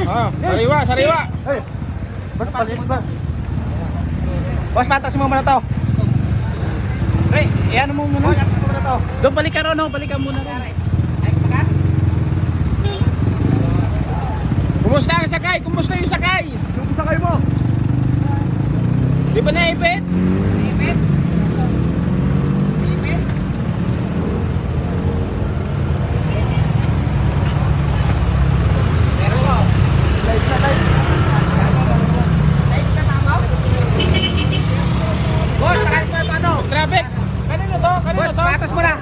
Oh, sariwa, sariwa. Hey. Boss, palis ba? Boss, patas mo muna to. Pre, iyan mo muna. Boss, patas mo muna to. Doon balik ka ron, balik ka muna ron. Kumusta ang sakay? Kumusta yung sakay? Yung sakay mo. Di ba naipit? Ipit. Ipit. Pero mo. Live na live. Live na tamaw. Boss, sakay mo ito ano? Traffic. Kanino to? Kanino Boss, to? patas mo na.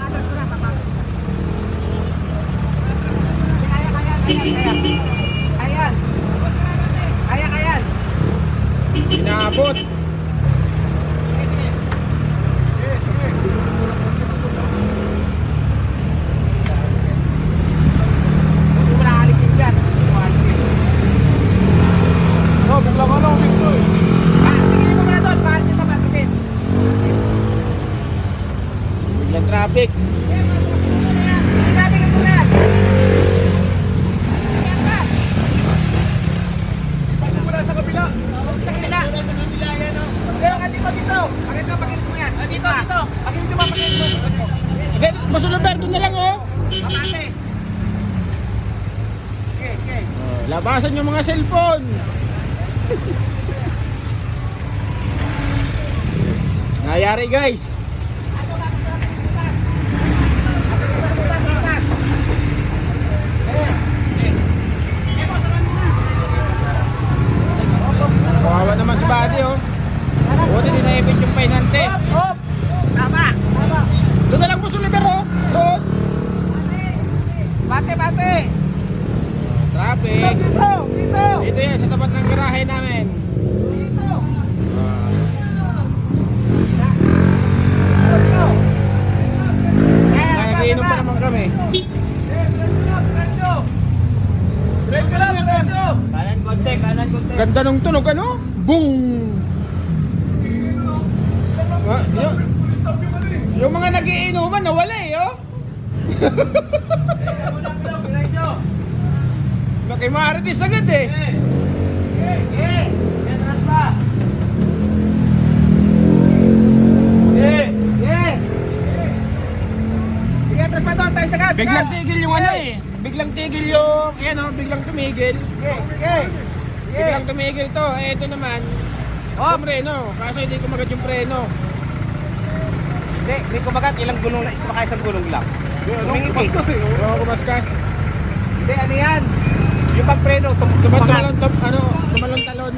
Ayan. Ayan, ayan. Inaabot. Hindi mo nakalisin yan. Oh, biglang ano, Victor. Sige mo muna doon. Paalisin mo, paalisin. Biglang traffic. Sabi ka muna. Pagod mo na sa kabila. Sa kabila. Kaya ka dito, dito. Pakit mo yan. Dito, dito. Pakit mo, pakit mo. Okay, masunod doon na lang, oh. Papate. Okay, okay. Oh, labasan yung mga cellphone. Nangyayari, guys. Kawawa naman si Buddy, oh. Buti din naipit yung painante. Hop! Tama! Tama! Doon na lang po suliber, oh. Doon. Bate, bate! Traffic. Dito! Dito! Dito yan, sa tapat ng garahe namin. Dito! Ah, Dito! nagiinom pa naman kami. Break ka lang, Brendo! Kanan konti, kanan konti. Ganda ng tunog, ano? Boom! Yung mga nagiinuman, nawala eh, oh. Nakimaritis agad eh. Biglang tigil yung ano eh. Biglang tigil yung, yan oh, biglang tumigil. Biglang tumigil to. Eh, ito naman. Oh, preno. Kaso hindi kumagat yung preno. May kumagat, ilang gulong lang, isang gulong lang. Kumingiti. Oo, kumaskas. Hindi, ano yan? Yung pagpreno, Tumalon, tumalon-talon.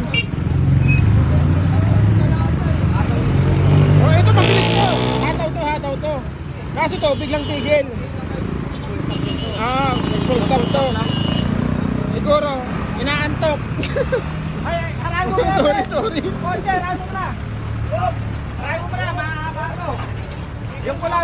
Oh, ito mabilis to. Hataw to. Kaso to, biglang tigil. Ah, full stop to. Siguro, inaantok. Ay, halago mo na. Sorry. Konti, halago mo na. Halago mo na, mahaba to. Yung pula.